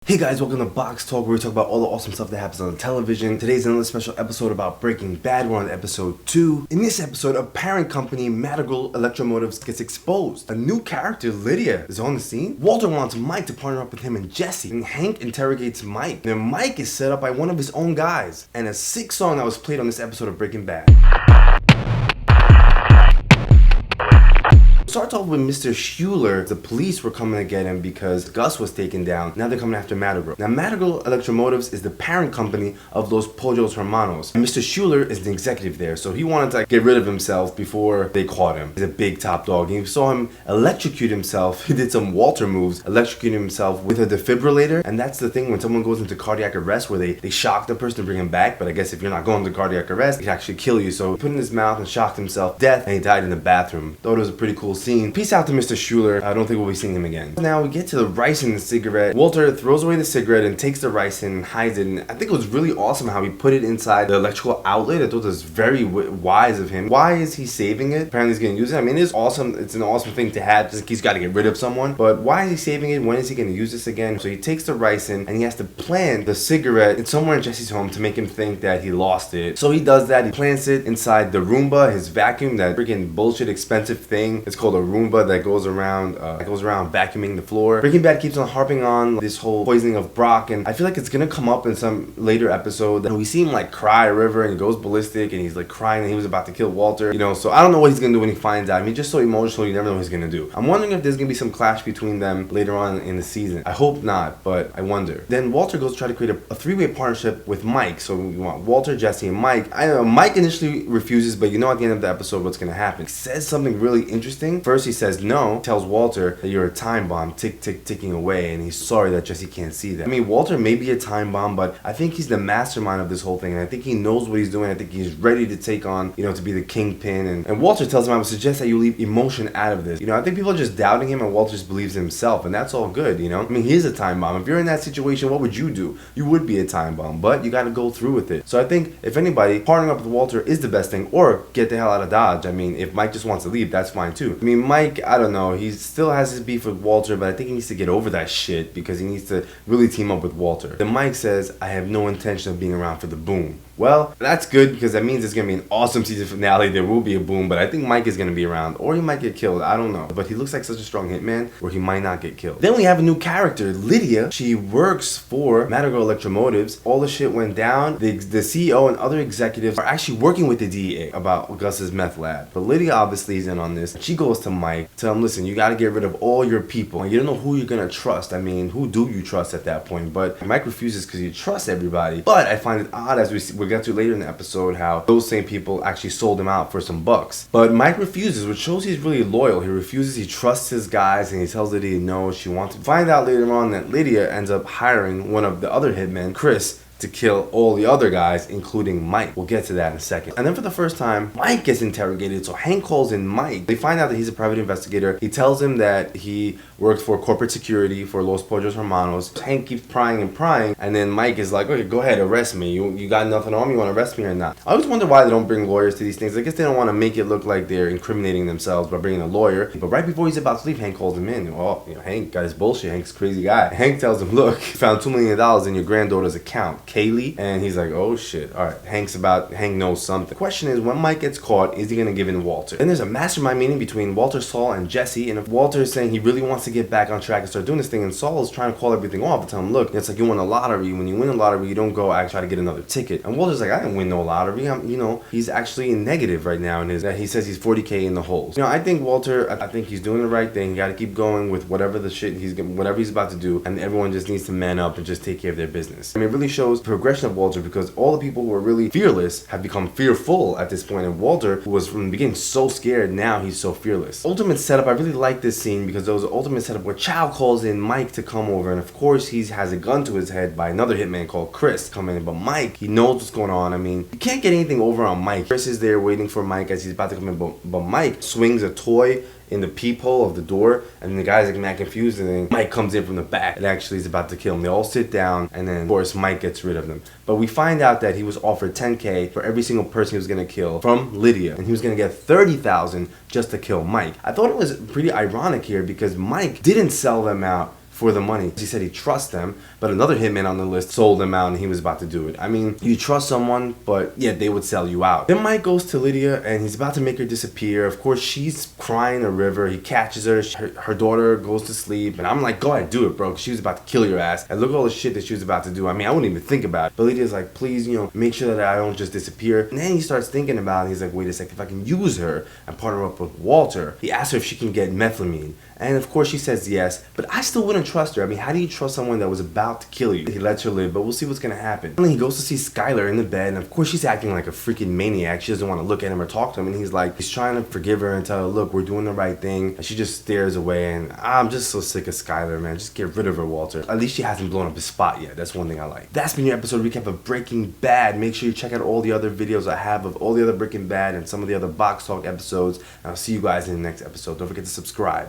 Hey guys, welcome to Box Talk, where we talk about all the awesome stuff that happens on television. Today's another special episode about Breaking Bad. We're on episode 2. In this episode, a parent company, Madigral Electromotives, gets exposed. A new character, Lydia, is on the scene. Walter wants Mike to partner up with him and Jesse, and Hank interrogates Mike. Then Mike is set up by one of his own guys, and a sick song that was played on this episode of Breaking Bad. Starts off with Mr. Schuler. The police were coming to get him because Gus was taken down. Now they're coming after Madigral. Now Madigral Electromotives is the parent company of Los Pollos Hermanos. And Mr. Schuler is the executive there, so he wanted to get rid of himself before they caught him. He's a big top dog. And you saw him electrocute himself. He did some Walter moves, electrocuting himself with a defibrillator. And that's the thing when someone goes into cardiac arrest where they shock the person to bring him back. But I guess if you're not going to cardiac arrest, they can actually kill you. So he put it in his mouth and shocked himself to death, and he died in the bathroom. Thought it was a pretty cool scene. Peace out to Mr. Schuler. I don't think we'll be seeing him again. Now we get to the rice in the cigarette. Walter throws away the cigarette and takes the rice and hides it. And I think it was really awesome how he put it inside the electrical outlet. I thought it was very wise of him. Why is he saving it? Apparently he's going to use it. I mean, it is awesome. It's an awesome thing to have. Just he's got to get rid of someone. But why is he saving it? When is he going to use this again? So he takes the rice in and he has to plant the cigarette in somewhere in Jesse's home to make him think that he lost it. So he does that. He plants it inside the Roomba, his vacuum, that freaking bullshit expensive thing. It's called a Roomba that goes around vacuuming the floor. Breaking Bad keeps on harping on this whole poisoning of Brock, and I feel like it's gonna come up in some later episode that we see him like cry a river and he goes ballistic and he's like crying and he was about to kill Walter, so I don't know what he's gonna do when he finds out. I mean, just so emotional, you never know what he's gonna do. I'm wondering if there's gonna be some clash between them later on in the season. I hope not, but I wonder. Then Walter goes to try to create a three-way partnership with Mike. So we want Walter, Jesse, and Mike. I know Mike initially refuses, but at the end of the episode what's gonna happen. He says something really interesting. First he says no, tells Walter that you're a time bomb, ticking away, and he's sorry that Jesse can't see that. I mean, Walter may be a time bomb, but I think he's the mastermind of this whole thing, and I think he knows what he's doing. I think he's ready to take on, to be the kingpin, and Walter tells him, I would suggest that you leave emotion out of this. I think people are just doubting him, and Walter just believes in himself, and that's all good, I mean, he is a time bomb. If you're in that situation, what would you do? You would be a time bomb, but you gotta go through with it. So I think, if anybody, partnering up with Walter is the best thing, or get the hell out of Dodge. I mean, if Mike just wants to leave, that's fine too. I mean, Mike, I don't know, he still has his beef with Walter, but I think he needs to get over that shit because he needs to really team up with Walter. Then Mike says, I have no intention of being around for the boom. Well, that's good because that means it's going to be an awesome season finale. There will be a boom, but I think Mike is going to be around, or he might get killed. I don't know. But he looks like such a strong hitman where he might not get killed. Then we have a new character, Lydia. She works for Madigral Electromotives. All the shit went down. The CEO and other executives are actually working with the DEA about Gus's meth lab. But Lydia obviously is in on this. She goes to Mike, tell him, listen, you got to get rid of all your people. And you don't know who you're going to trust. I mean, who do you trust at that point? But Mike refuses because he trusts everybody. But I find it odd, as we'll get to later in the episode, how those same people actually sold him out for some bucks. But Mike refuses, which shows he's really loyal. He refuses, he trusts his guys, and he tells Lydia no. She wants to find out later on that Lydia ends up hiring one of the other hitmen, Chris, to kill all the other guys, including Mike. We'll get to that in a second. And then for the first time, Mike gets interrogated, so Hank calls in Mike. They find out that he's a private investigator. He tells him that he worked for corporate security for Los Pollos Hermanos. Hank keeps prying, and then Mike is like, okay, go ahead, arrest me. You got nothing on me, you want to arrest me or not? I always wonder why they don't bring lawyers to these things. I guess they don't want to make it look like they're incriminating themselves by bringing a lawyer. But right before he's about to leave, Hank calls him in. Well, Hank got his bullshit. Hank's a crazy guy. Hank tells him, look, found $2 million in your granddaughter's account, Kaylee. And he's like, oh shit. All right, Hank knows something. The question is, when Mike gets caught, is he going to give in Walter? Then there's a mastermind meeting between Walter, Saul, and Jesse. And if Walter is saying he really wants to get back on track and start doing this thing, and Saul is trying to call everything off and tell him, look, it's like you won a lottery. When you win a lottery, you don't go try to get another ticket. And Walter's like, I didn't win no lottery. He's actually in negative right now. And he says he's 40K in the holes. I think Walter, I think he's doing the right thing. You got to keep going with whatever the shit whatever he's about to do. And everyone just needs to man up and just take care of their business. I mean, it really shows the progression of Walter, because all the people who were really fearless have become fearful at this point. And Walter, who was from the beginning so scared, now he's so fearless. Ultimate setup, I really like this scene because there was an ultimate setup where Chow calls in Mike to come over, and of course he has a gun to his head by another hitman called Chris coming in. But Mike, he knows what's going on. I mean, you can't get anything over on Mike. Chris is there waiting for Mike as he's about to come in, but Mike swings a toy in the peephole of the door, and the guy's like mad confused, and then Mike comes in from the back and actually is about to kill him. They all sit down, and then of course Mike gets rid of them. But we find out that he was offered $10K for every single person he was going to kill from Lydia, and he was going to get $30,000 just to kill Mike. I thought it was pretty ironic here because Mike didn't sell them out for the money. He said he trusts them, but another hitman on the list sold him out and he was about to do it. I mean, you trust someone, but yeah, they would sell you out. Then Mike goes to Lydia and he's about to make her disappear. Of course, she's crying a river. He catches her. Her daughter goes to sleep. And I'm like, go ahead, do it, bro. She was about to kill your ass. And look at all the shit that she was about to do. I mean, I wouldn't even think about it. But Lydia's like, please, make sure that I don't just disappear. And then he starts thinking about it. He's like, wait a second, if I can use her and partner up with Walter. He asks her if she can get methamphetamine. And of course she says yes, but I still wouldn't trust her. I mean, how do you trust someone that was about to kill you? He lets her live, but we'll see what's gonna happen. Finally, he goes to see Skylar in the bed, and of course she's acting like a freaking maniac. She doesn't want to look at him or talk to him, and he's trying to forgive her and tell her, look, we're doing the right thing. And she just stares away, and I'm just so sick of Skylar, man. Just get rid of her, Walter. At least she hasn't blown up his spot yet. That's one thing I like. That's been your episode recap of Breaking Bad. Make sure you check out all the other videos I have of all the other Breaking Bad and some of the other Box Talk episodes, and I'll see you guys in the next episode. Don't forget to subscribe.